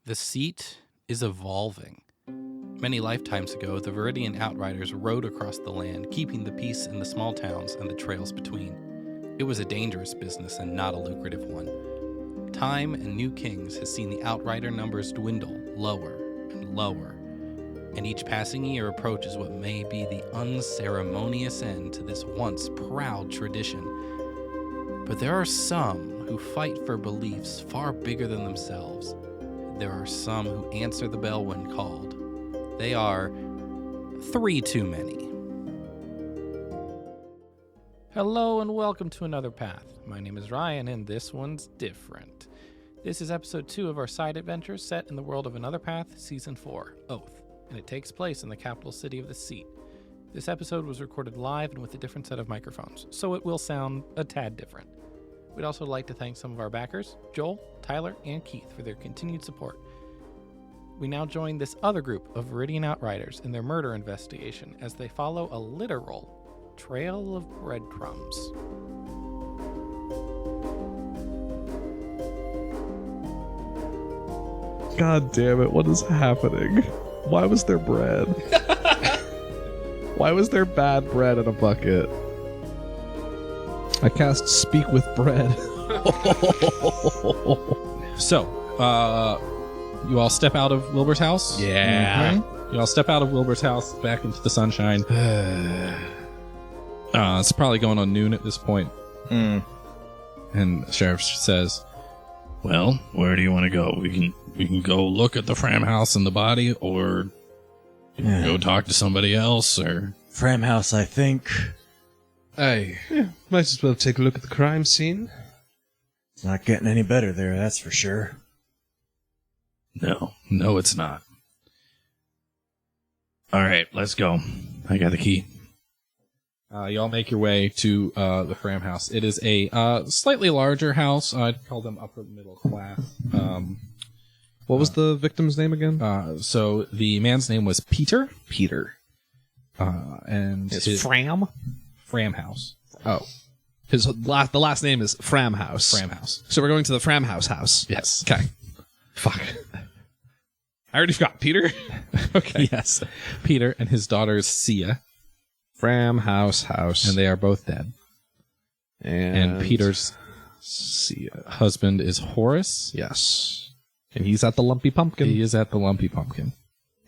The seat is evolving. Many lifetimes ago, the Viridian Outriders rode across the land, keeping the peace in the small towns and the trails between. It was a dangerous business and not a lucrative one. Time and new kings has seen the Outrider numbers dwindle lower and lower, and each passing year approaches what may be the unceremonious end to this once proud tradition. But there are some who fight for beliefs far bigger than themselves. There are some who answer the bell when called. They are three too many. Hello and welcome to Another Path. My name is Ryan and this one's different. This is episode 2 of our side adventure set in the world of Another Path, season 4, Oath, and it takes place in the capital city of the Seat. This episode was recorded live and with a different set of microphones, so it will sound a tad different. We'd also like to thank some of our backers, Joel, Tyler, and Keith, for their continued support. We now join this other group of Viridian Outriders in their murder investigation as they follow a literal trail of breadcrumbs. God damn it, what is happening? Why was there bread? Why was there bad bread in a bucket? I cast Speak with Bread. So, you all step out of Wilbur's house? Yeah. Mm-hmm. You all step out of Wilbur's house back into the sunshine. It's probably going on noon at this point. And the sheriff says, "Well, where do you want to go? We can go look at the Fram house and the body, or you can go talk to somebody else, or Fram house, I think. Hey, might as well take a look at the crime scene. It's not getting any better there, that's for sure. No, it's not. All right, let's go. I got the key." Y'all make your way to the Fram house. It is a slightly larger house. I'd call them upper middle class. What was the victim's name again? So the man's name was Peter. And It's Fram? Fram house. Oh. The last name is Fram House. Fram house. So we're going to the Fram house. Yes. Okay. Fuck. I already forgot. Peter? Okay. Yes. Peter and his daughter is Sia. Fram house. And they are both dead. And Peter's husband is Horace. Yes. And he's at the Lumpy Pumpkin. He is at the Lumpy Pumpkin.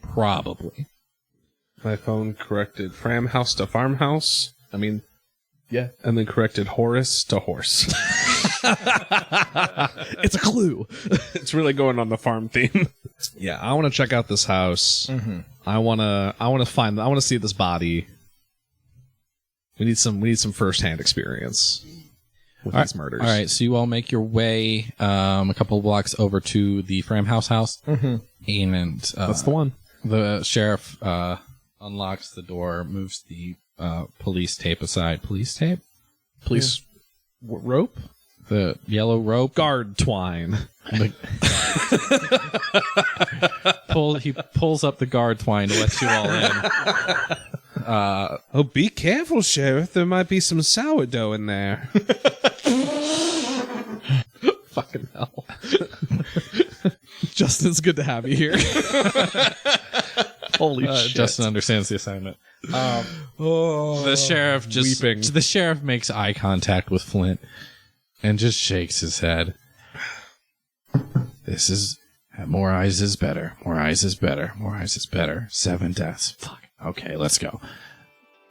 Probably. My phone corrected Fram house to farmhouse. Yeah. And then corrected Horace to horse. It's a clue. It's really going on the farm theme. Yeah, I want to check out this house. Mm-hmm. I want to see this body. We need some first-hand experience with these murders. All right, so you all make your way a couple of blocks over to the Fram house. Mm-hmm. And that's the one. The sheriff unlocks the door, moves the police tape aside. Police tape? Police rope? The yellow rope? Guard twine. He pulls up the guard twine to let you all in. Be careful, Sheriff. There might be some sourdough in there. Fucking hell. Justin, it's good to have you here. Holy shit. Justin understands the assignment. The sheriff weeping. The sheriff makes eye contact with Flint and just shakes his head. This is more eyes is better. More eyes is better. More eyes is better. 7 deaths. Fuck. Okay, let's go.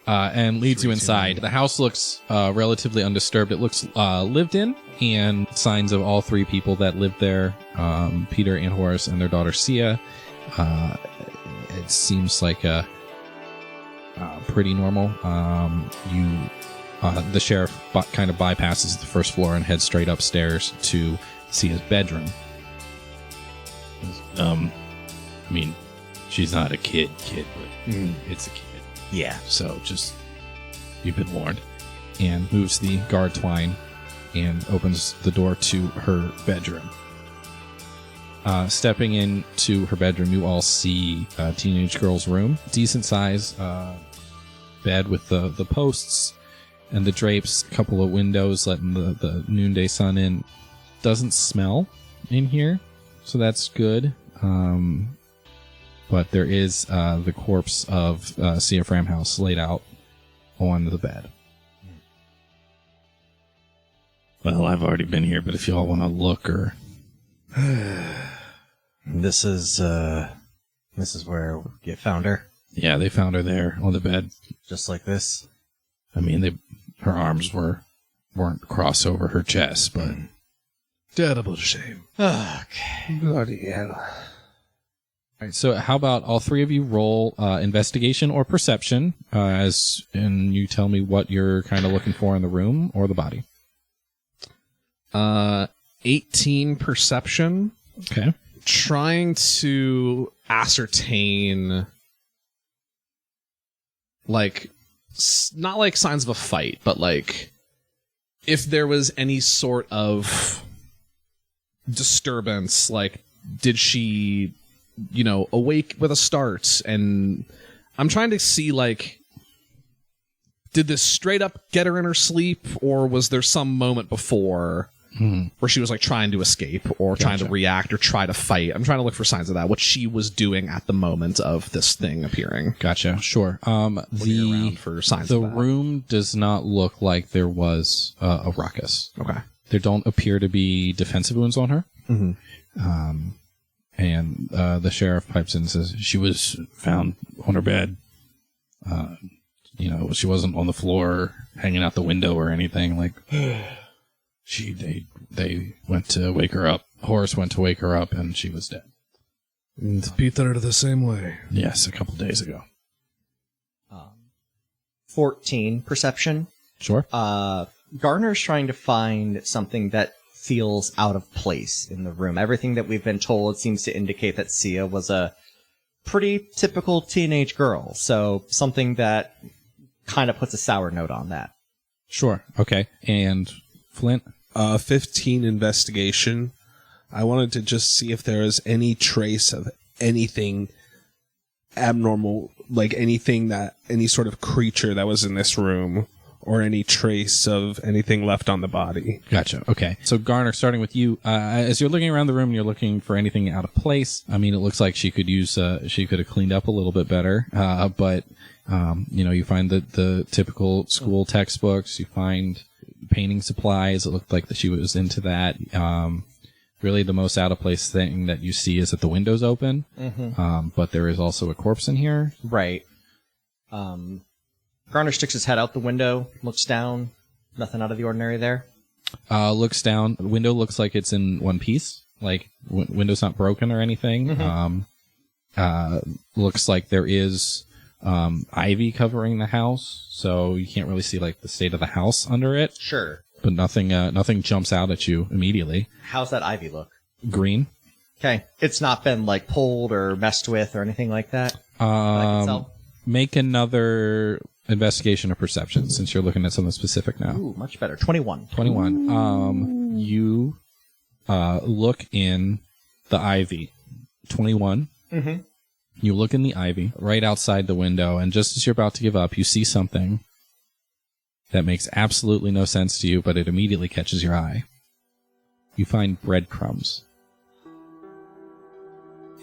And leads you inside. The house looks relatively undisturbed. It looks lived in, and signs of all 3 people that lived there, Peter and Horace and their daughter Sia. It seems like a pretty normal. The sheriff kind of bypasses the first floor and heads straight upstairs to Sia's bedroom. She's not a kid, but it's a kid. Yeah. So just, you've been warned. And moves the guard twine and opens the door to her bedroom. Stepping into her bedroom, you all see a teenage girl's room. Decent size bed with the posts and the drapes, a couple of windows letting the noonday sun in. Doesn't smell in here, so that's good. But there is the corpse of Sia Framhouse laid out on the bed. Well, I've already been here, but if you all want to look or... This is where you found her? Yeah, they found her there on the bed. Just like this? I mean, her arms weren't across over her chest, but... Terrible shame. Okay. Bloody hell. All right, so how about all three of you roll investigation or perception, and you tell me what you're kind of looking for in the room or the body. 18 perception. Okay. Trying to ascertain, like, not like signs of a fight, but like if there was any sort of disturbance, like did she, awake with a start? And I'm trying to see, like, did this straight up get her in her sleep, or was there some moment before where she was like trying to escape or trying to react or try to fight? I'm trying to look for signs of that, what she was doing at the moment of this thing appearing. Gotcha. Sure. Around for signs the of that. room does not look like there was a ruckus. Okay. There don't appear to be defensive wounds on her. Mm-hmm. And the sheriff pipes in and says she was found on her bed. She wasn't on the floor hanging out the window or anything. Like, they went to wake her up. Horace went to wake her up, and she was dead. And Peter the same way. Yes, a couple days ago. 14 perception. Sure. Garner's trying to find something that feels out of place in the room. Everything that we've been told seems to indicate that Sia was a pretty typical teenage girl. So something that kind of puts a sour note on that. Sure. Okay. And Flint? 15 investigation. I wanted to just see if there was any trace of anything abnormal, like any sort of creature that was in this room, or any trace of anything left on the body. Gotcha. Okay. So, Garner, starting with you, as you're looking around the room and you're looking for anything out of place, I mean, it looks like she could have cleaned up a little bit better, but you find the typical school textbooks, you find painting supplies. It looked like that she was into that. Really, the most out of place thing that you see is that the window's open, but there is also a corpse in here. Right. Garner sticks his head out the window, looks down. Nothing out of the ordinary there. Looks down. The window looks like it's in one piece. Like, window's not broken or anything. Looks like there is ivy covering the house, so you can't really see like the state of the house under it. Sure. But nothing jumps out at you immediately. How's that ivy look? Green. Okay. It's not been like pulled or messed with or anything like that? That I can tell? Make another investigation or perception, since you're looking at something specific now. Ooh, much better. 21. 21. You look in the ivy. 21. Mm-hmm. You look in the ivy right outside the window, and just as you're about to give up, you see something that makes absolutely no sense to you, but it immediately catches your eye. You find breadcrumbs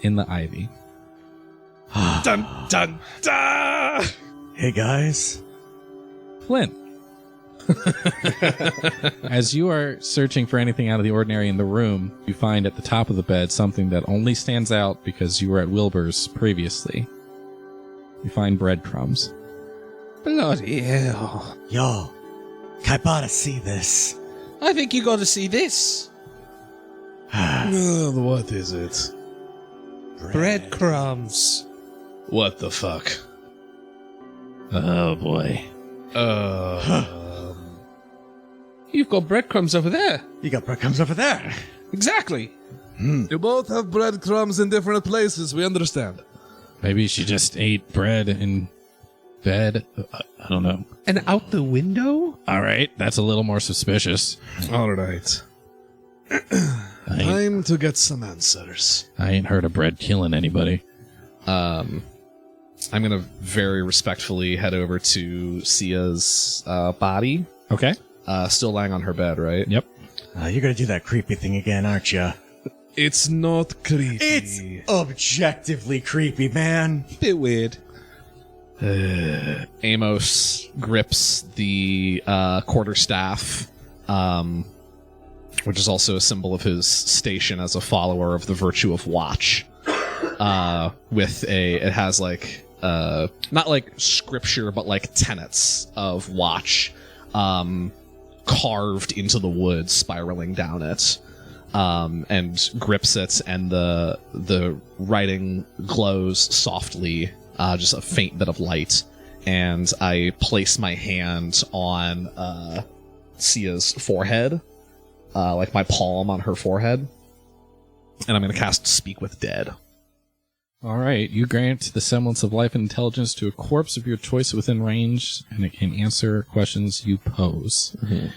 in the ivy. Dun, dun, dun! Hey, guys. Flint. As you are searching for anything out of the ordinary in the room, you find at the top of the bed something that only stands out because you were at Wilbur's previously. You find breadcrumbs. Bloody hell. Yo, I gotta see this. I think you gotta see this. What is it? Breadcrumbs. What the fuck? Oh boy. You've got breadcrumbs over there. You got breadcrumbs over there. Exactly. You both have breadcrumbs in different places, we understand. Maybe she just ate bread in bed. I don't know. And out the window? All right, that's a little more suspicious. Alright. Time to get some answers. I ain't heard of bread killing anybody. I'm gonna very respectfully head over to Sia's body. Okay. Still lying on her bed, right? Yep. You're gonna do that creepy thing again, aren't you? It's not creepy. It's objectively creepy, man. Bit weird. Amos grips the quarterstaff, which is also a symbol of his station as a follower of the virtue of watch. It has like not like scripture, but like tenets of watch, carved into the wood, spiraling down it, and grips it, and the writing glows softly, just a faint bit of light, and I place my hand on Sia's forehead, like my palm on her forehead, and I'm going to cast Speak with Dead. All right, you grant the semblance of life and intelligence to a corpse of your choice within range, and it can answer questions you pose. Mm-hmm.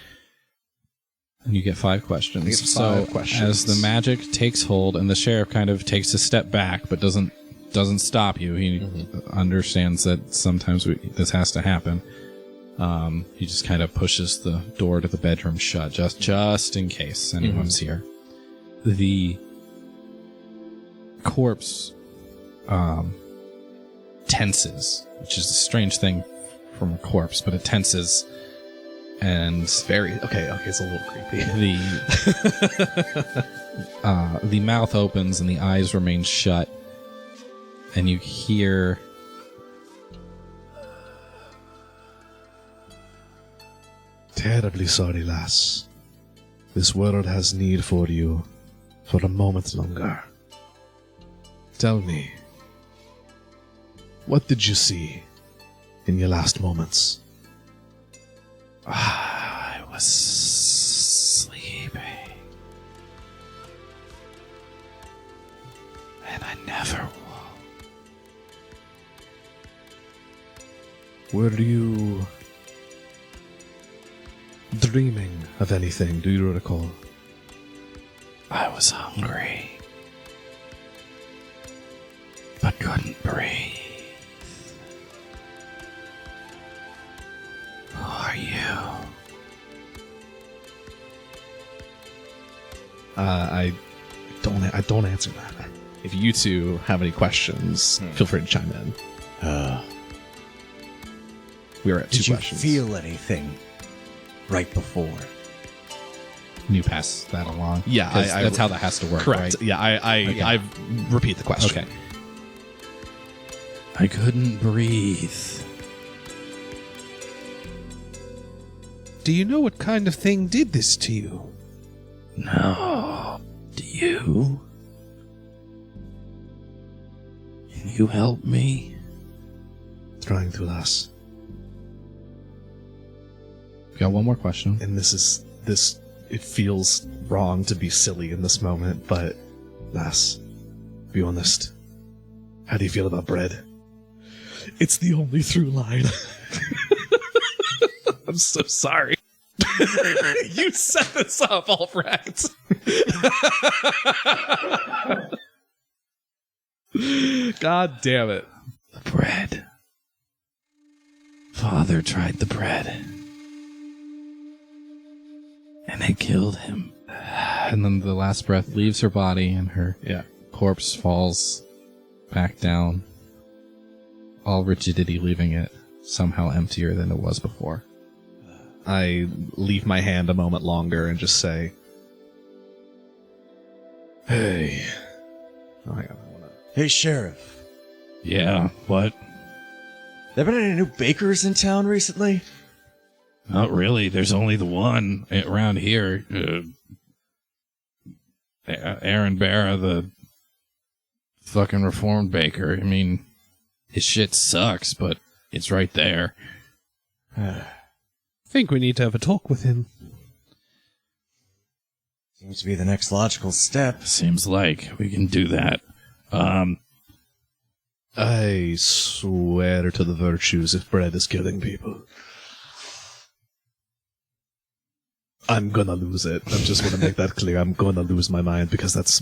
And you get 5 questions. I get five questions. As the magic takes hold, and the sheriff kind of takes a step back, but doesn't stop you. He understands that sometimes this has to happen. He just kind of pushes the door to the bedroom shut, just in case anyone's here. The corpse tenses, which is a strange thing from a corpse, but it tenses, and Very okay. It's a little creepy. the mouth opens and the eyes remain shut, and you hear Terribly sorry, lass. This world has need for you for a moment longer. Tell me, what did you see in your last moments? I was sleeping, and I never woke. Were you dreaming of anything, do you recall? I was hungry, but couldn't breathe. Who are you? I don't answer that. If you two have any questions, feel free to chime in. We're at 2 Did you questions. feel anything right before? Can you pass that along? Yeah, 'Cause I- that's how that has to work, Correct. right? Yeah, I repeat the question. Okay. I couldn't breathe. Do you know what kind of thing did this to you? No. Do you? Can you help me? Trying to, lass. Got one more question. And it feels wrong to be silly in this moment, but Lass, be honest. How do you feel about bread? it's the only through line. I'm so sorry. You set this up, Albrecht. God damn it. The bread. Father tried the bread, and it killed him. And then the last breath leaves her body, and her corpse falls back down, all rigidity leaving it somehow emptier than it was before. I leave my hand a moment longer and just say, Hey, oh, hang on, I wanna... Hey, Sheriff. Yeah, what? There been any new bakers in town recently? Not really. There's only the one around here. Aaron Barra, the fucking reformed baker. I mean, his shit sucks, but it's right there. I think we need to have a talk with him. Seems to be the next logical step. Seems like we can do that. I swear to the virtues if bread is killing people. I'm gonna lose it. I just want to make that clear. I'm gonna lose my mind because that's...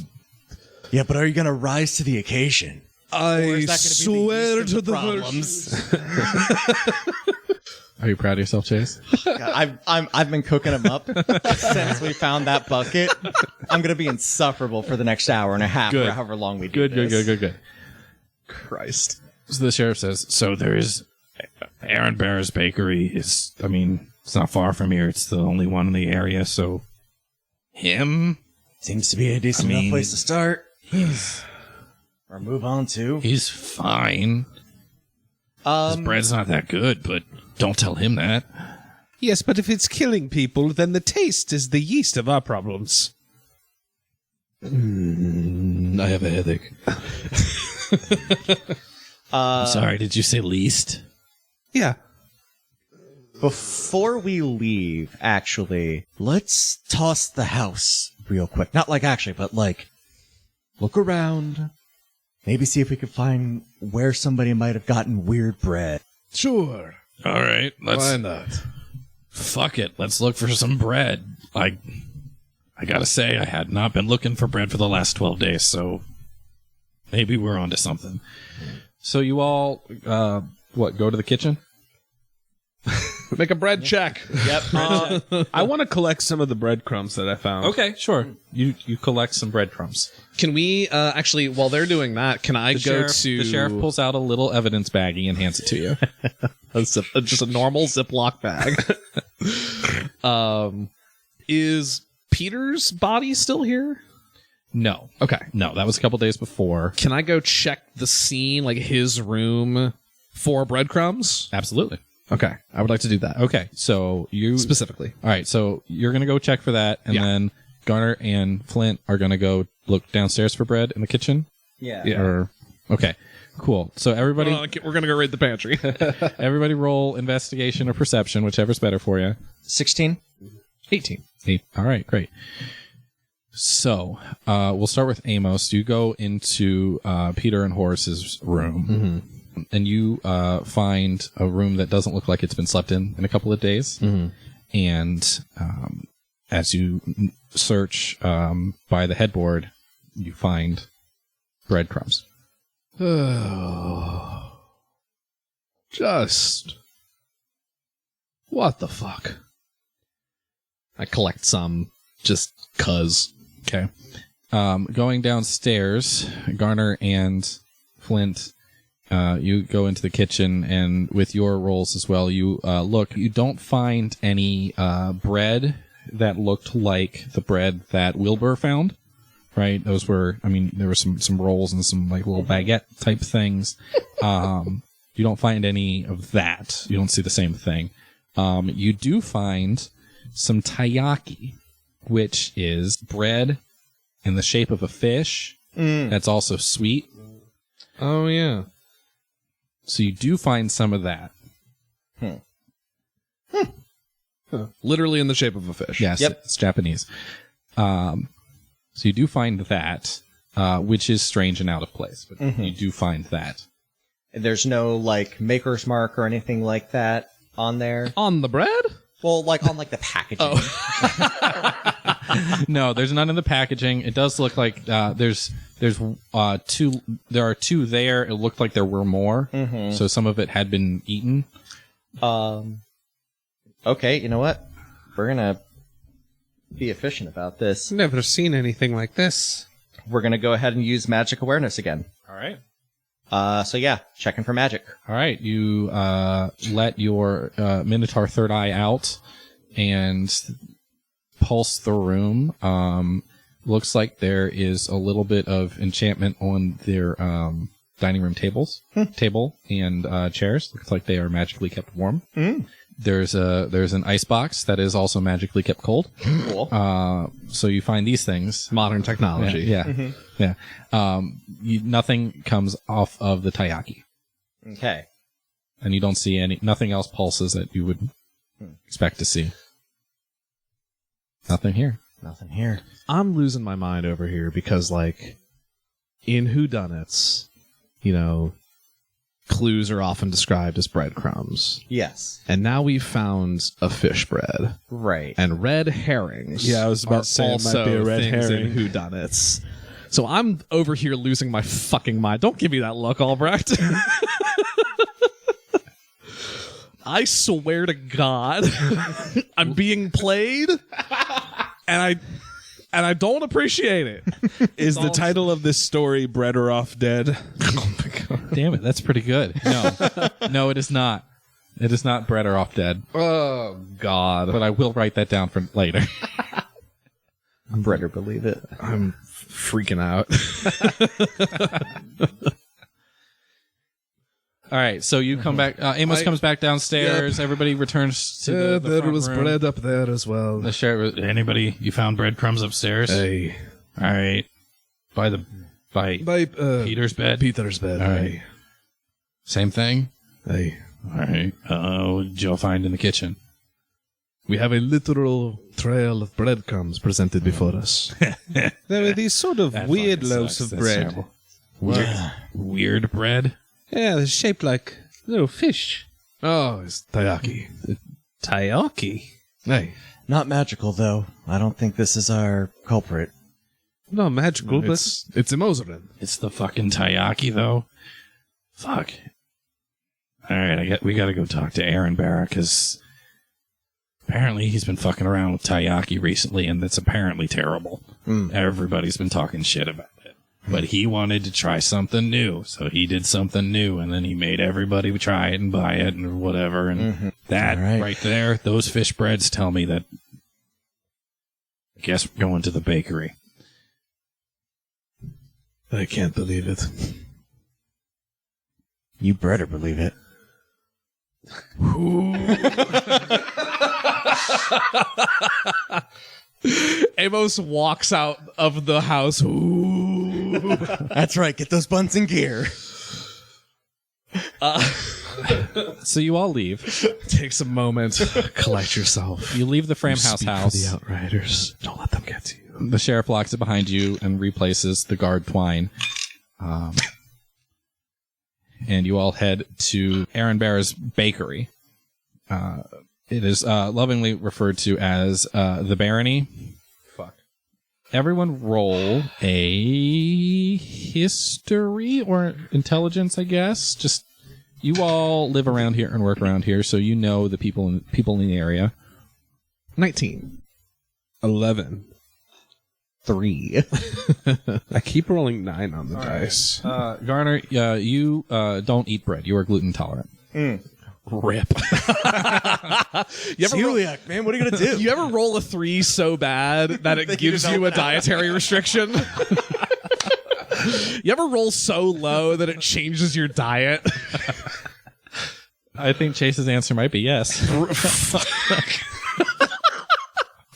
Yeah, but are you going to rise to the occasion? I is that gonna be the swear least to of the problems? virtues. Are you proud of yourself, Chase? God, I've been cooking them up since we found that bucket. I'm going to be insufferable for the next hour and a half or however long we do this. Good. Christ. So the sheriff says, so there is Aaron Bear's Bakery is, I mean, it's not far from here. It's the only one in the area, so him? Seems to be a decent enough place to start. Or move on to. He's fine. His bread's not that good, but don't tell him that. Yes, but if it's killing people, then the taste is the yeast of our problems. I have a headache. I'm sorry, did you say least? Yeah. Before we leave, actually, Let's toss the house real quick. Not like actually, but like look around. Maybe see if we can find where somebody might have gotten weird bread. Sure. All right, Why not? fuck it. Let's look for some bread. I gotta say, I had not been looking for bread for the last 12 days, so maybe we're onto something. So you all, go to the kitchen? Make a bread check. I want to collect some of the breadcrumbs that I found. Okay, sure. You collect some breadcrumbs. Can we actually, while they're doing that, can I go to... The sheriff pulls out a little evidence baggie and hands it to you. just a normal Ziploc bag. Is Peter's body still here? No. Okay. No, that was a couple days before. Can I go check the scene, like his room, for breadcrumbs? Absolutely. Okay. I would like to do that. Okay, so you... Specifically. All right, so you're going to go check for that, and then Garner and Flint are going to go look downstairs for bread in the kitchen? Yeah. Or okay, cool. So everybody... We're going to go raid the pantry. Everybody roll investigation or perception, whichever's better for you. 16. 18. All right, great. So we'll start with Amos. You go into Peter and Horace's room, and you find a room that doesn't look like it's been slept in a couple of days. And as you search by the headboard, you find breadcrumbs. Just... What the fuck? I collect some, just cuz. Okay. Going downstairs, Garner and Flint, you go into the kitchen, and with your rolls as well, you look. You don't find any bread that looked like the bread that Wilbur found. Right? Those were, I mean, there were some rolls and some like little baguette type things. You don't find any of that. You don't see the same thing. You do find some taiyaki, which is bread in the shape of a fish that's also sweet. Oh, yeah. So you do find some of that. Literally in the shape of a fish. Yes, it's Japanese. So you do find that, which is strange and out of place, but you do find that. There's no, like, maker's mark or anything like that on there? On the bread? Well, like, on, like, the packaging. No, there's none in the packaging. It does look like there's two. There are two there. It looked like there were more, so some of it had been eaten. Okay, you know what? We're gonna be efficient about this. Never seen anything like this. We're gonna go ahead and use magic awareness again. All right. So yeah, checking for magic. All right, you let your Minotaur third eye out and pulse the room. Looks like there is a little bit of enchantment on their dining room table and chairs. Looks like they are magically kept warm. There's an ice box that is also magically kept cold. Cool. So you find these things. Modern technology. Yeah. Nothing comes off of the taiyaki. Okay. And you don't see nothing else pulses that you would expect to see. Nothing here. Nothing here. I'm losing my mind over here because, like, in whodunits, you know, clues are often described as breadcrumbs. Yes. And now we've found a fish bread. Right. And red herrings. Yeah, I was about are to say it might also be a red things herring. in whodunits. So I'm over here losing my fucking mind. Don't give me that look, Albrecht. I swear to God, I'm being played, and and I don't appreciate it. Is the title of this story Bread or Off Dead? Damn it, that's pretty good. No, it is not. It is not Bread or Off Dead, Oh, God. but I will write that down for later. Better believe it. I'm freaking out. All right, so you come back. Amos comes back downstairs. Everybody returns to the there front was room. bread up there as well. The sheriff. Anybody? You found breadcrumbs upstairs? Hey, All right. By by Peter's bed. Peter's bed. All right. Same thing. Hey, All right. What did y'all find in the kitchen? we have a literal trail of breadcrumbs presented before us. There were these sort of That weird fucking loaves sucks. of That's bread. terrible. Weird bread. Yeah, they're shaped like little fish. Oh, it's taiyaki. Taiyaki. Hey, Not magical, though. I don't think this is our culprit. Not magical, but it's Imozarin. It's the fucking taiyaki, though. Fuck. All right, we got to go talk to Aaron Barra because apparently he's been fucking around with taiyaki recently, and it's apparently terrible. Everybody's been talking shit about it, but he wanted to try something new, so he did something new, and then he made everybody try it and buy it and whatever. And that All right. right there, those fish breads tell me that. I guess we're going to the bakery. I can't believe it. You better believe it. Amos walks out of the house. Ooh. That's right. Get those buns in gear. So you all leave. Takes a moment. Collect yourself. You leave the Framhouse Speak house. for the Outriders. Don't let them get to you. The sheriff locks it behind you and replaces the guard twine. And you all head to Aaron Barra's bakery. It is lovingly referred to as the Barony. Fuck. Everyone roll a history or intelligence, I guess. Just you all live around here and work around here, so you know the people in the area. 19. 11. 3. I keep rolling 9 on the dice. Garner, you don't eat bread. You are gluten tolerant. Rip. You ever, roll, Celiac, man. What are you going to do? you ever roll a 3 so bad that it gives you a dietary restriction? You ever roll so low that it changes your diet? I think Chase's answer might be yes.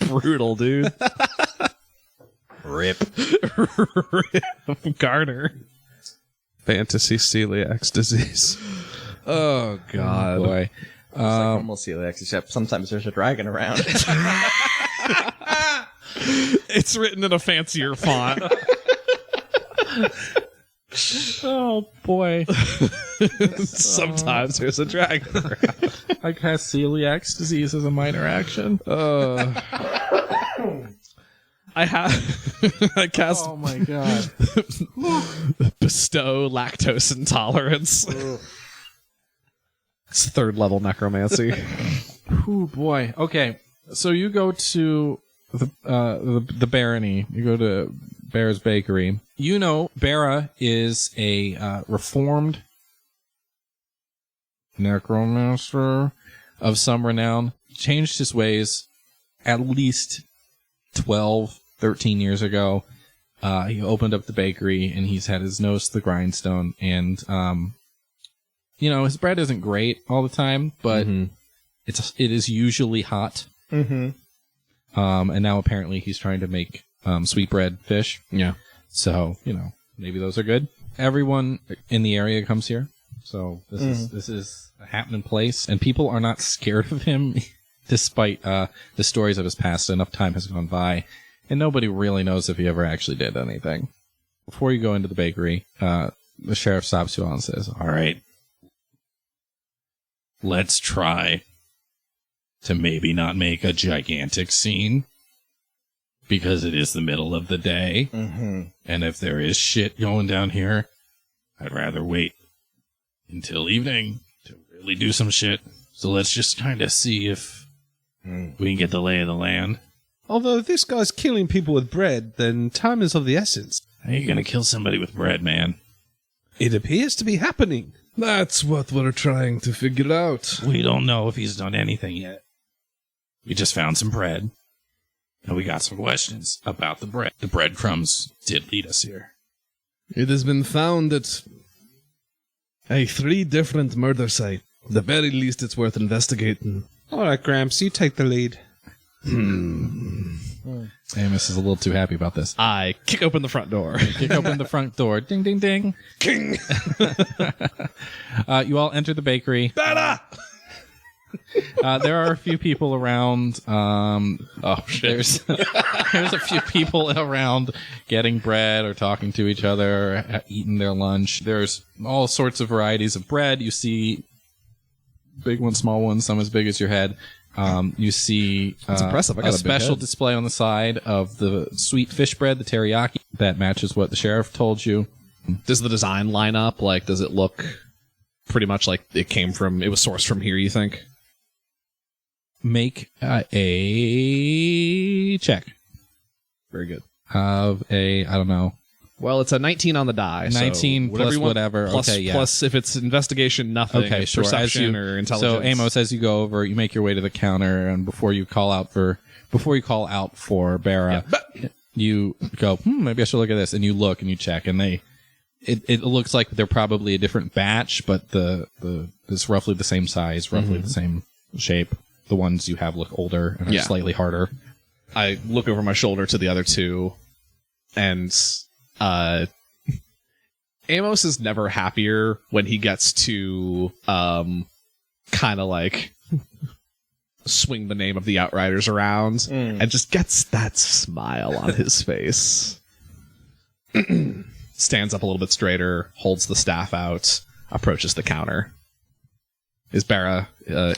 Brutal, dude. Rip. Garner. Fantasy celiac disease. Oh, God. Boy. It's like normal celiac, except sometimes there's a dragon around. It's written in a fancier font. Oh, boy. Sometimes there's a dragon around. I cast celiac disease as a minor action. I cast Oh, my God. bestow lactose intolerance. It's 3rd level necromancy. Oh, boy. Okay. So you go to the Barony. You go to Bear's Bakery. You know, Barra is a reformed necromancer of some renown. Changed his ways at least 12, 13 years ago. He opened up the bakery and he's had his nose to the grindstone. And, you know, his bread isn't great all the time, but it is usually hot. And now apparently he's trying to make sweetbread fish. Yeah. So, you know, maybe those are good. Everyone in the area comes here. So this is a happening place, and people are not scared of him despite the stories of his past. Enough time has gone by, and nobody really knows if he ever actually did anything. Before you go into the bakery, the sheriff stops you all and says, "All right, let's try to maybe not make a gigantic scene, because it is the middle of the day, and if there is shit going down here, I'd rather wait until evening to really do some shit. So let's just kind of see if we can get the lay of the land. Although if this guy's killing people with bread, then time is of the essence. How are you gonna kill somebody with bread, man? It appears to be happening. That's what we're trying to figure out. We don't know if he's done anything yet. We just found some bread, and we got some questions about the bread. The breadcrumbs did lead us here. It has been found at 3 different murder sites. The very least, it's worth investigating. All right, Gramps, you take the lead. Amos is a little too happy about this. I kick open the front door. Kick open the front door. Ding, ding, ding. King! You all enter the bakery. There are a few people around. There's a few people around getting bread or talking to each other, or eating their lunch. There's all sorts of varieties of bread. You see big ones, small ones, some as big as your head. You see That's impressive. I got a a big special head. display on the side of the sweet fish bread, the teriyaki, that matches what the sheriff told you. Does the design line up? Like, does it look pretty much like it was sourced from here, you think? Make a check Very good. of I don't know. Well, it's a 19 on the die. 19 so plus you want, whatever. Plus, Okay, yeah. plus if it's investigation, nothing. Okay, If sure. Perception or intelligence. So Amos, as you go over, you make your way to the counter, and before you call out for Barra, you go, maybe I should look at this, and you look and you check, and it looks like they're probably a different batch, but it's roughly the same size, roughly the same shape. The ones you have look older and are slightly harder. I look over my shoulder to the other two, and Amos is never happier when he gets to kind of like swing the name of the Outriders around and just gets that smile on his face. Stands up a little bit straighter, holds the staff out, approaches the counter. Is Barra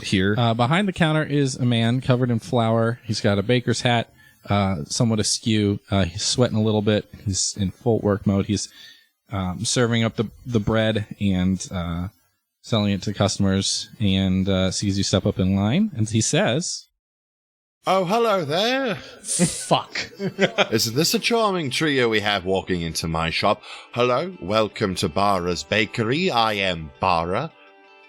here? Behind the counter is a man covered in flour. He's got a baker's hat, somewhat askew. He's sweating a little bit. He's in full work mode. He's serving up the bread and selling it to customers, and sees you step up in line, and he says, Oh, hello there. Fuck. Isn't this a charming trio we have walking into my shop? Hello, welcome to Barra's Bakery. I am Barra.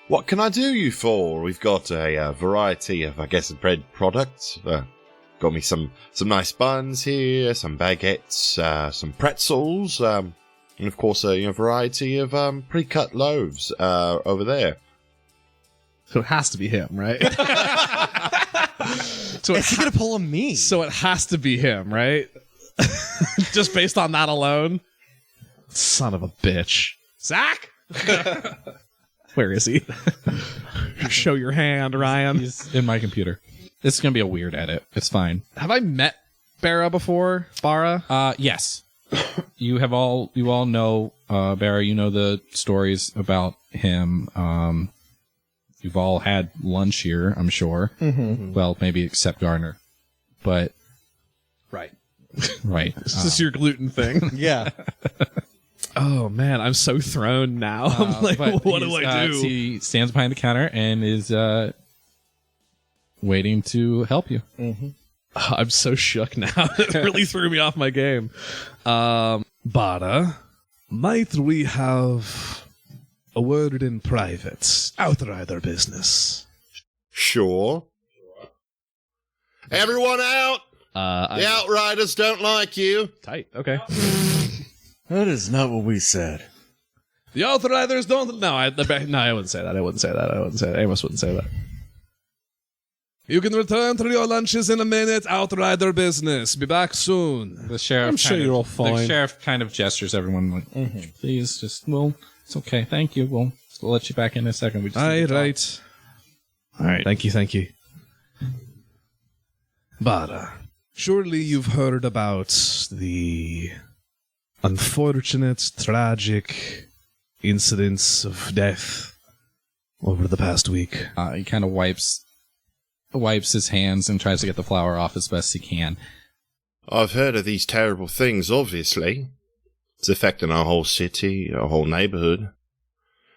What can I do you for? We've got a variety of, bread products. Got me some nice buns here, some baguettes, some pretzels, and of course a variety of pre-cut loaves over there. So it has to be him, right? So Is he gonna pull a me? So it has to be him, right? Just based on that alone. Son of a bitch. Zach? Where is he? Show your hand, Ryan. he's in my computer. This is going to be a weird edit. It's fine. Have I met Barra before? Barra? Yes. You all know Barra. You know the stories about him. You've all had lunch here, I'm sure. Mm-hmm. Well, maybe except Garner. But Right. right. This is your gluten thing. Yeah. Oh, man. I'm so thrown now. I'm like, but what do I do? He stands behind the counter and is waiting to help you. I'm so shook now. It really threw me off my game. Bara, might we have a word in private? Outrider business. Sure. Everyone out! The Outriders don't like you. Tight. Okay. That is not what we said. The Outriders don't. No, I wouldn't say that. I wouldn't say that. Amos wouldn't say that. You can return to your lunches in a minute. Outrider business. Be back soon. The sheriff. I'm sure you're all fine. The sheriff kind of gestures everyone like, please, just it's okay. Thank you. We'll let you back in a second. We just need to talk." Right. All right. Thank you. Bara, surely you've heard about the unfortunate, tragic incidents of death over the past week. He kind of wipes his hands and tries to get the flour off as best he can. I've heard of these terrible things, obviously. It's affecting our whole city, our whole neighborhood.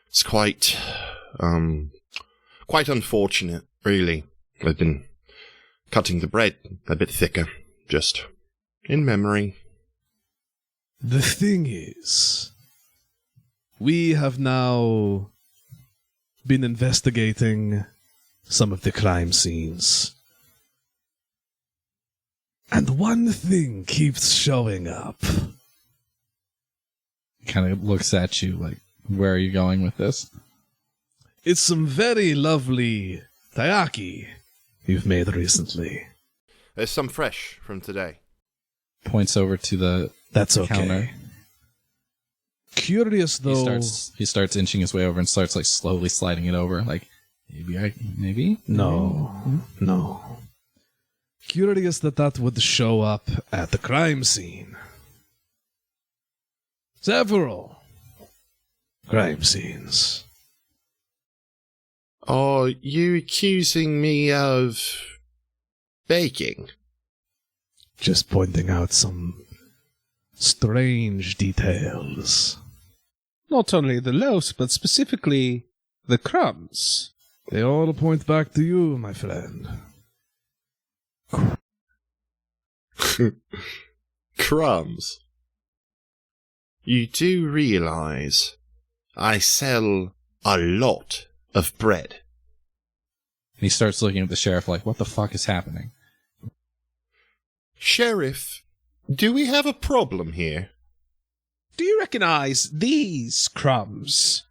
It's quite unfortunate, really. They've been cutting the bread a bit thicker. just in memory. The thing is, we have now been investigating some of the crime scenes. And one thing keeps showing up. Kind of looks at you like, where are you going with this? It's some very lovely taiyaki you've made recently. There's some fresh from today. Points over to the That's okay. counter. Curious though. He starts inching his way over and starts like slowly sliding it over. Like, maybe? No. Curious that would show up at the crime scene. Several crime scenes. Are you accusing me of baking? Just pointing out some strange details. Not only the loaves, but specifically the crumbs. They all point back to you, my friend. Crumbs. You do realize I sell a lot of bread. And he starts looking at the sheriff like, what the fuck is happening? Sheriff, do we have a problem here? Do you recognize these crumbs?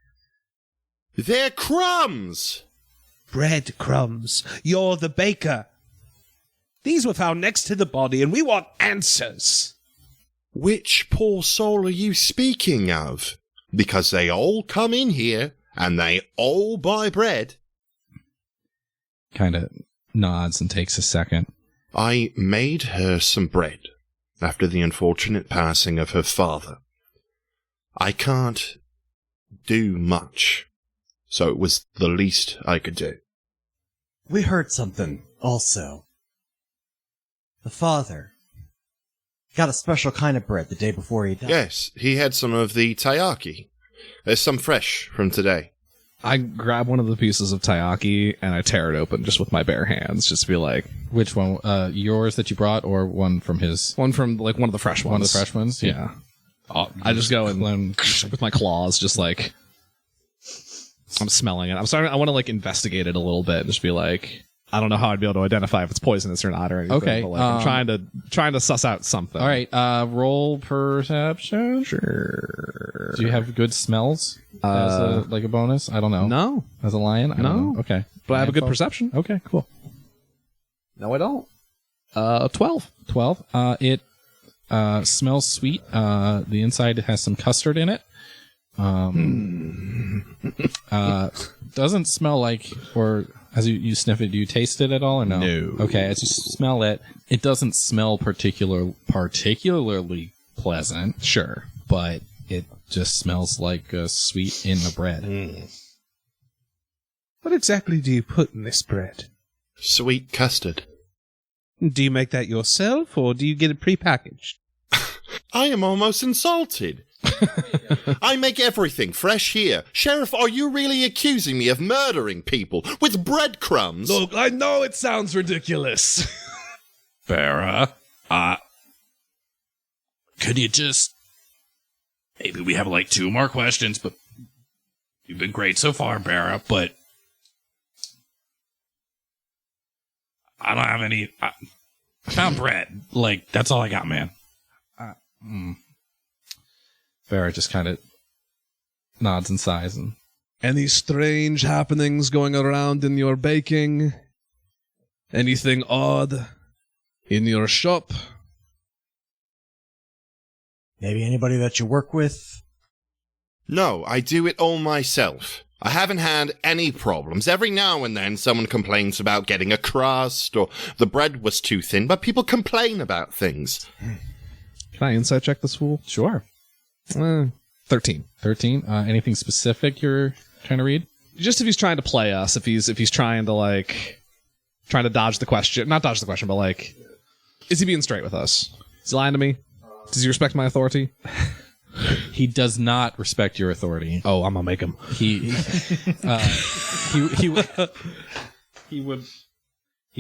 They're crumbs! Bread crumbs. You're the baker. These were found next to the body, and we want answers. Which poor soul are you speaking of? Because they all come in here, and they all buy bread. Kind of nods and takes a second. I made her some bread after the unfortunate passing of her father. I can't do much, so it was the least I could do. We heard something, also. The father got a special kind of bread the day before he died. Yes, he had some of the taiyaki. There's some fresh from today. I grab one of the pieces of taiyaki and I tear it open just with my bare hands, just to be like, Which one? Yours that you brought, or one from his? one from like one of the fresh ones. One of the fresh ones? Yeah. Oh, I just go and with my claws, just like I'm smelling it. I want to like investigate it a little bit and just be like, I don't know how I'd be able to identify if it's poisonous or not or anything. Okay, but like, I'm trying to suss out something. All right. Roll perception. Sure. Do you have good smells as a bonus? I don't know. No, As a lion? I don't No. know. Okay. but I have a good Lion folk? perception. Okay, cool. No, I don't. 12. 12. It smells sweet. The inside has some custard in it. Doesn't smell like, or as you sniff it, do you taste it at all or no? No. Okay, as you smell it, it doesn't smell particularly pleasant. Sure. But it just smells like sweet in the bread. What exactly do you put in this bread? Sweet custard. Do you make that yourself, or do you get it prepackaged? I am almost insulted. I make everything fresh here. Sheriff, are you really accusing me of murdering people with breadcrumbs? Look, I know it sounds ridiculous. Farah, could you just... Maybe we have like 2 more questions, but you've been great so far, Barra, but I don't have any... I found bread. Like, that's all I got, man. Farrah just kind of nods and sighs. And Any strange happenings going around in your baking? Anything odd in your shop? Maybe anybody that you work with? No, I do it all myself. I haven't had any problems. Every now and then someone complains about getting a crust or the bread was too thin, but people complain about things. Can I insight check this fool? sure. 13. 13. Anything specific you're trying to read? Just if he's trying to play us, if he's trying to dodge the question, not dodge the question, but like, is he being straight with us? Is he lying to me? Does he respect my authority? He does not respect your authority. Oh, I'm gonna make him. He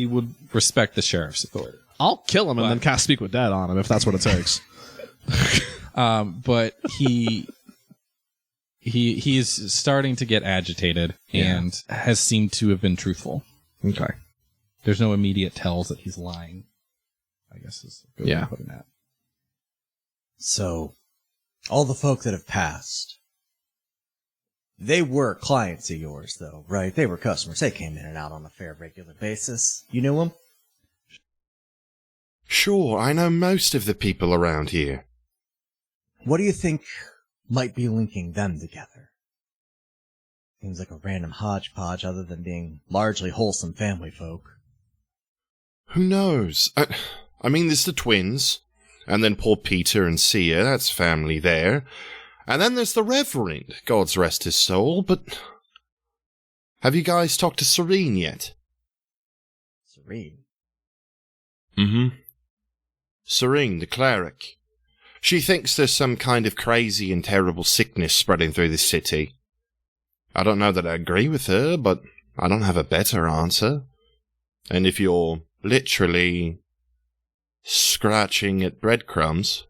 would respect the sheriff's authority. I'll kill him and then cast Speak with Dead on him if that's what it takes. But he is starting to get agitated and has seemed to have been truthful. Okay. There's no immediate tells that he's lying, I guess is a good way of putting that. So, all the folk that have passed, they were clients of yours, though, right? They were customers. They came in and out on a fair, regular basis. You knew them? Sure, I know most of the people around here. What do you think might be linking them together? Seems like a random hodgepodge other than being largely wholesome family folk. Who knows? I mean, there's the twins, and then poor Peter and Sia, that's family there. And then there's the Reverend, God's rest his soul, but... Have you guys talked to Serene yet? Serene? Mm-hmm. Serene, the cleric. She thinks there's some kind of crazy and terrible sickness spreading through the city. I don't know that I agree with her, but I don't have a better answer. And if you're literally scratching at breadcrumbs...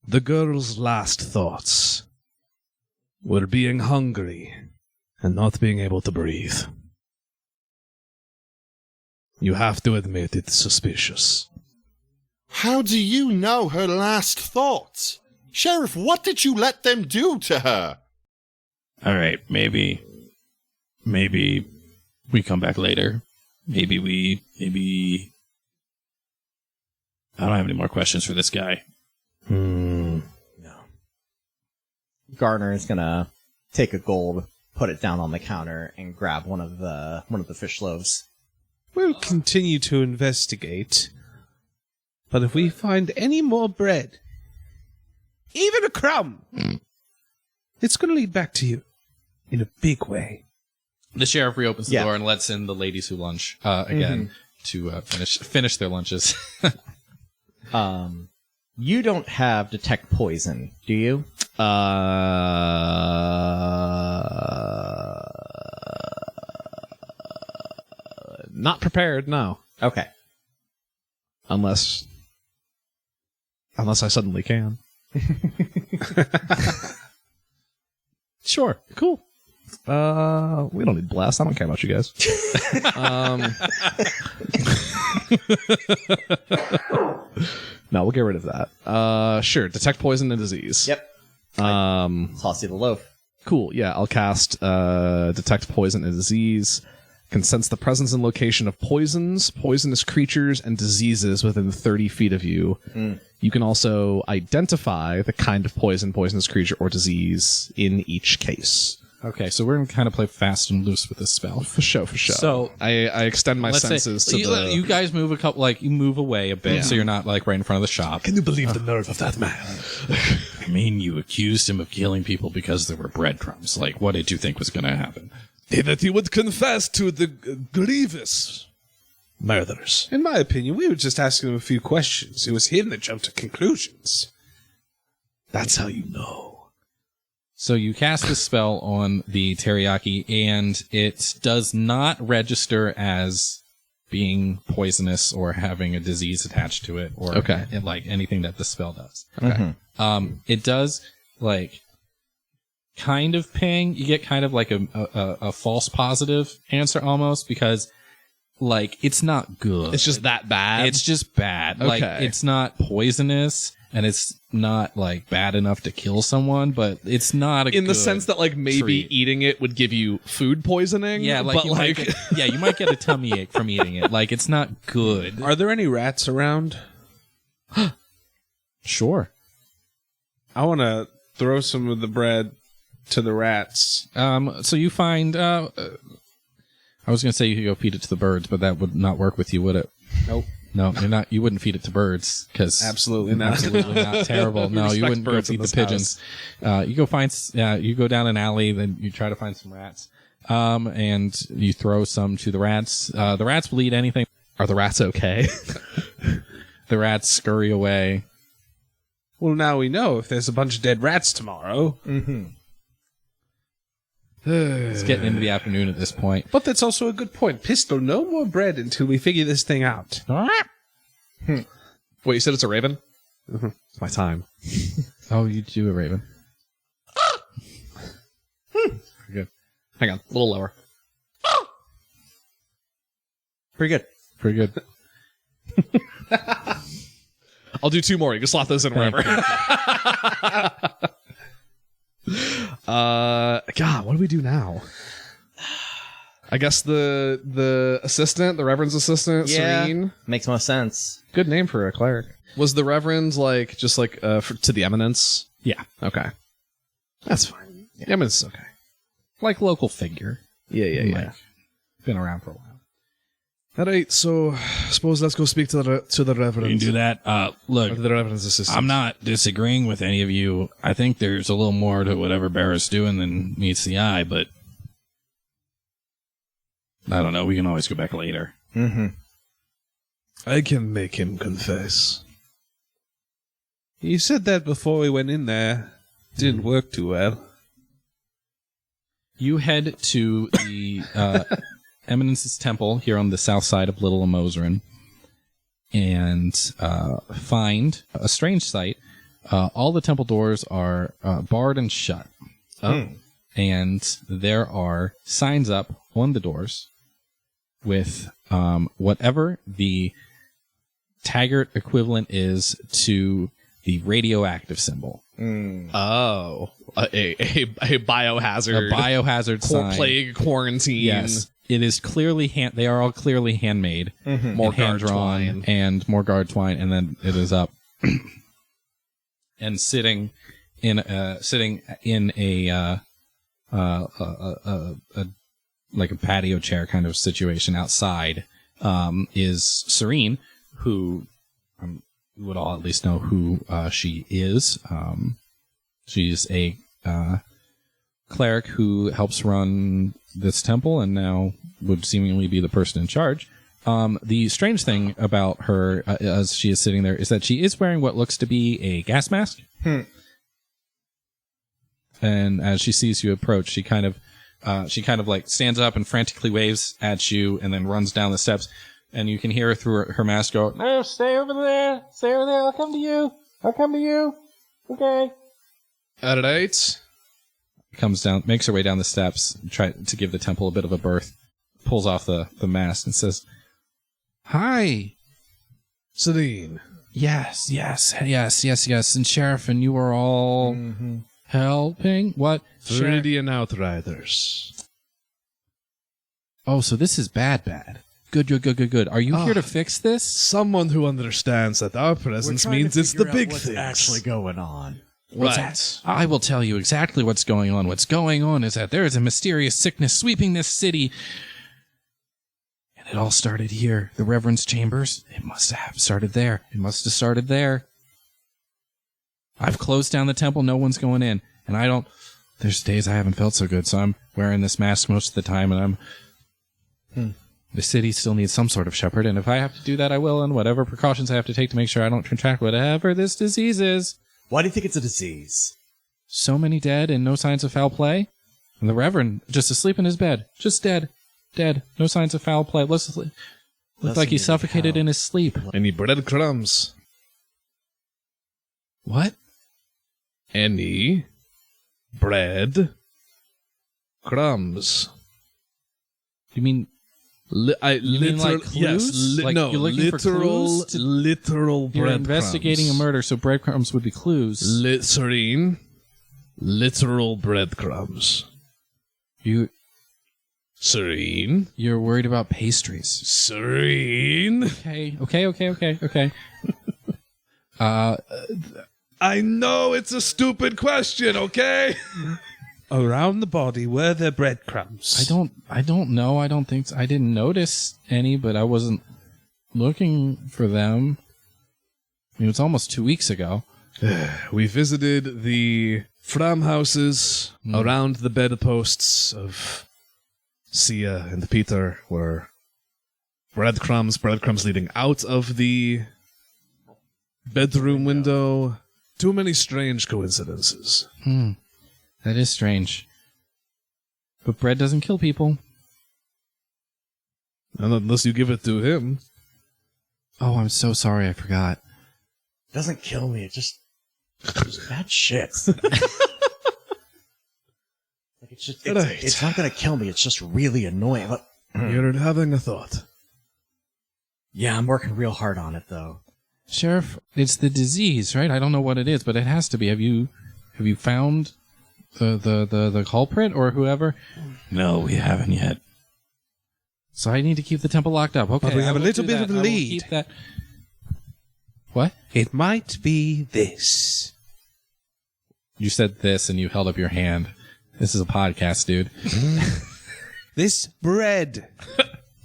The girl's last thoughts were being hungry and not being able to breathe. You have to admit it's suspicious. How do you know her last thoughts? Sheriff, what did you let them do to her? All right, maybe we come back later. Maybe I don't have any more questions for this guy. No. Garner is gonna take a gold, put it down on the counter, and grab one of the fish loaves. We'll continue to investigate. But if we find any more bread, even a crumb, it's going to lead back to you in a big way. The sheriff reopens the door and lets in the ladies who lunch again to finish their lunches. You don't have detect poison, do you? Not prepared, no. Okay. Unless I suddenly can. Sure. Cool. We don't need blast. I don't care about you guys. No, we'll get rid of that. Sure. Detect poison and disease. Yep. Toss you the loaf. Cool. Yeah, I'll cast detect poison and disease. Can sense the presence and location of poisons, poisonous creatures, and diseases within 30 feet of you. You can also identify the kind of poison, poisonous creature, or disease in each case. Okay, so we're going to kind of play fast and loose with this spell. For sure. So I extend my senses to you guys move a couple, you move away a bit, so you're not right in front of the shop. Can you believe the nerve of that man? I mean, you accused him of killing people because there were breadcrumbs. What did you think was going to happen? That he would confess to the grievous murders. In my opinion, we were just asking him a few questions. It was him that jumped to conclusions. That's how you know. So you cast this spell on the teriyaki, and it does not register as being poisonous or having a disease attached to it, or anything that the spell does. Okay. It does kind of ping. You get kind of like a false positive answer almost, because it's not good. It's just that bad? It's just bad. Okay. It's not poisonous, and it's not bad enough to kill someone, but it's not in the sense that maybe treat. eating it would give you food poisoning. Yeah, but you might get a tummy ache from eating it. It's not good. Are there any rats around? Sure. I want to throw some of the bread to the rats. So you find I was going to say you could go feed it to the birds, but that would not work with you, would it? Nope. No, you're not. You wouldn't feed it to birds because Absolutely not. absolutely not. Terrible. No, you wouldn't go birds feed in the this pigeons. You go find. You go down an alley, then you try to find some rats, and you throw some to the rats. The rats will eat anything. Are the rats okay? The rats scurry away. Well, now we know if there's a bunch of dead rats tomorrow. It's getting into the afternoon at this point. But that's also a good point. Pistol, no more bread until we figure this thing out. Wait, you said it's a raven? It's my time. Oh, you do a raven. Pretty good. Hang on, a little lower. Pretty good. Pretty good. I'll do 2 more. You can slot those in wherever. God, what do we do now? I guess the assistant, the Reverend's assistant, Serene. Makes most sense. Good name for a cleric. Was the Reverend like just like to the Eminence? Yeah. Okay, that's fine. The Eminence is okay. Like local figure. Yeah. Like, been around for a while. All right, so suppose let's go speak to the Reverend. You can do that. Or Look, the Reverend's assistant. I'm not disagreeing with any of you. I think there's a little more to whatever Barrett's doing than meets the eye, but I don't know. We can always go back later. Mm-hmm. I can make him confess. You said that before we went in there. Didn't work too well. You head to the Eminence's Temple here on the south side of Little Amoserin and find a strange sight. All the temple doors are barred and shut. Oh. And there are signs up on the doors with whatever the Taggart equivalent is to the radioactive symbol. Oh, a biohazard, A biohazard sign. plague quarantine. Yes, it is clearly they are all clearly handmade, More and hand guard twine. and more guard twine, and then it is up and sitting in a like a patio chair kind of situation outside is Serene, who you would all at least know who she is. She's a cleric who helps run this temple and now would seemingly be the person in charge. The strange thing about her as she is sitting there is that she is wearing what looks to be a gas mask. And as she sees you approach, she kind of like stands up and frantically waves at you and then runs down the steps. And you can hear her through her mask go, "No, stay over there. Stay over there. I'll come to you. I'll come to you. Okay." All right. Comes down, makes her way down the steps, try to give the temple a bit of a berth, pulls off the mask and says, "Hi. Serene. Yes. And Sheriff, and you are all helping? What? Viridian Outriders. Oh, so this is bad. Good. Are you here to fix this? Someone who understands that our presence means it's the big things. Actually going on. Right. I will tell you exactly what's going on. What's going on is that there is a mysterious sickness sweeping this city. And it all started here. The Reverend's chambers. It must have started there. I've closed down the temple. No one's going in. And there's days I haven't felt so good, so I'm wearing this mask most of the time, and the city still needs some sort of shepherd, and if I have to do that, I will, and whatever precautions I have to take to make sure I don't contract whatever this disease is. Why do you think it's a disease? So many dead and no signs of foul play. And the Reverend just asleep in his bed. Just dead. No signs of foul play. Looked like he suffocated in his sleep. Any breadcrumbs? What? Any bread crumbs? You mean... mean like clues? Yes, Like you're looking for clues to- literal You're breadcrumbs. investigating a murder, so breadcrumbs would be clues. Serene, literal breadcrumbs. Serene, You're worried about pastries. Serene. Okay. I know it's a stupid question, okay? Around the body were there breadcrumbs? I don't know. I don't think so. I didn't notice any, but I wasn't looking for them. I mean, it was almost 2 weeks ago. We visited the farmhouses around the bedposts of Sia and Peter were breadcrumbs leading out of the bedroom window. Too many strange coincidences. That is strange. But bread doesn't kill people. And unless you give it to him. Oh, I'm so sorry. I forgot. It doesn't kill me. It just bad shit. Like it's not gonna kill me. It's just really annoying. But, You're having a thought. yeah, I'm working real hard on it though. Sheriff, it's the disease, right? I don't know what it is, but it has to be. Have you found the culprit or whoever? No, we haven't yet. So I need to keep the temple locked up. Okay, But we I have a will little do bit that. of a I will lead. keep that. What? It might be this. You said this and you held up your hand. This is a podcast, dude. This bread.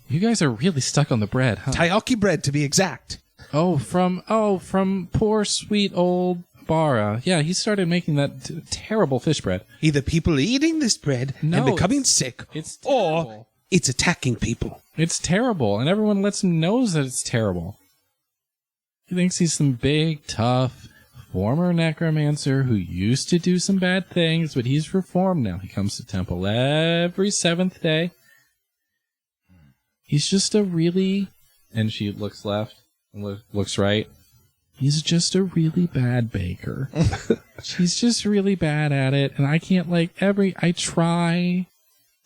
You guys are really stuck on the bread, huh? Taiyaki bread, to be exact. From poor sweet old Bara. Yeah, he started making that terrible fish bread. Either people eating this bread No, and becoming it's- sick, it's or terrible. it's attacking people. It's terrible, and everyone lets him knows that it's terrible. He thinks he's some big, tough, former necromancer who used to do some bad things, but he's reformed now. He comes to temple every 7th day. He's just a really... And she looks left and looks right. He's just a really bad baker. She's just really bad at it, and I can't, I try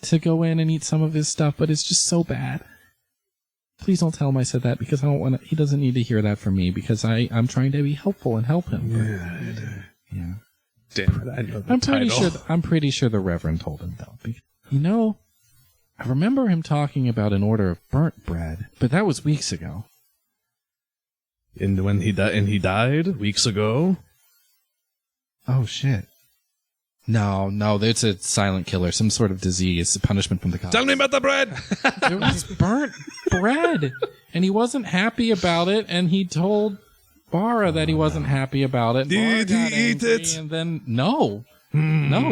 to go in and eat some of his stuff, but it's just so bad. Please don't tell him I said that, because I don't want to. He doesn't need to hear that from me, because I'm trying to be helpful and help him. Yeah. Damn it, I know the I'm pretty sure the Reverend told him though. I remember him talking about an order of burnt bread, but that was weeks ago. And when he died weeks ago. Oh shit. No, it's a silent killer, some sort of disease, a punishment from the gods. Tell me about the bread. It was burnt bread, and he wasn't happy about it, and he told Bara that he wasn't happy about it. Did Bara he got eat angry, it? And then no,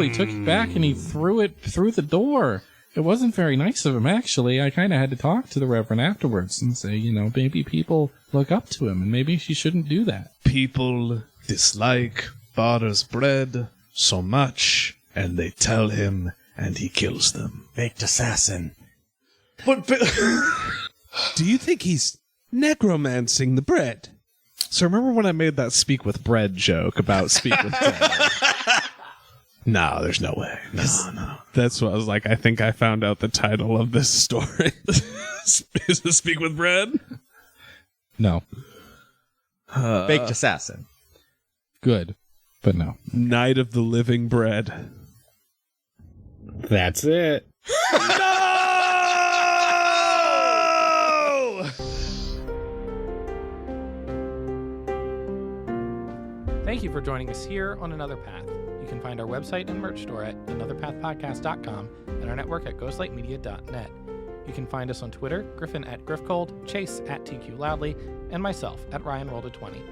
he took it back and he threw it through the door. It wasn't very nice of him, actually. I kind of had to talk to the Reverend afterwards and say, maybe people look up to him, and maybe she shouldn't do that. People dislike Bara's bread so much, and they tell him, and he kills them. Baked assassin. Do you think he's necromancing the bread? So remember when I made that speak with bread joke about speak with bread? No, there's no way. No. That's what I was like. I think I found out the title of this story. Is it Speak with Bread? No. Baked assassin. Good, but no. Night of the Living Bread. That's it. Thank you for joining us here on Another Path. You can find our website and merch store at anotherpathpodcast.com and our network at ghostlightmedia.net. You can find us on Twitter, Griffin at Griffcold, Chase at TQLoudly, and myself at RyanRolled20.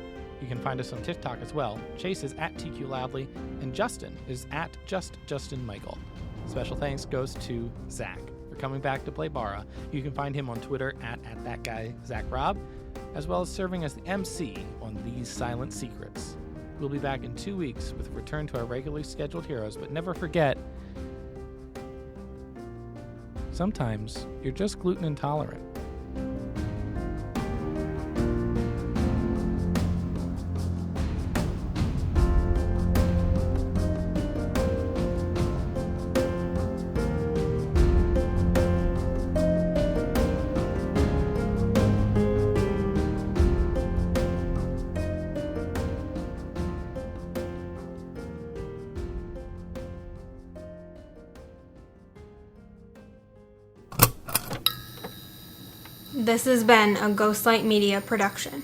You can find us on TikTok as well. Chase is at TQLoudly, and Justin is at JustJustinMichael. Special thanks goes to Zach for coming back to play Bara. You can find him on Twitter at ThatGuyZachRob, as well as serving as the MC on These Silent Secrets. We'll be back in 2 weeks with a return to our regularly scheduled heroes, but never forget, sometimes you're just gluten intolerant. This has been a Ghostlight Media production.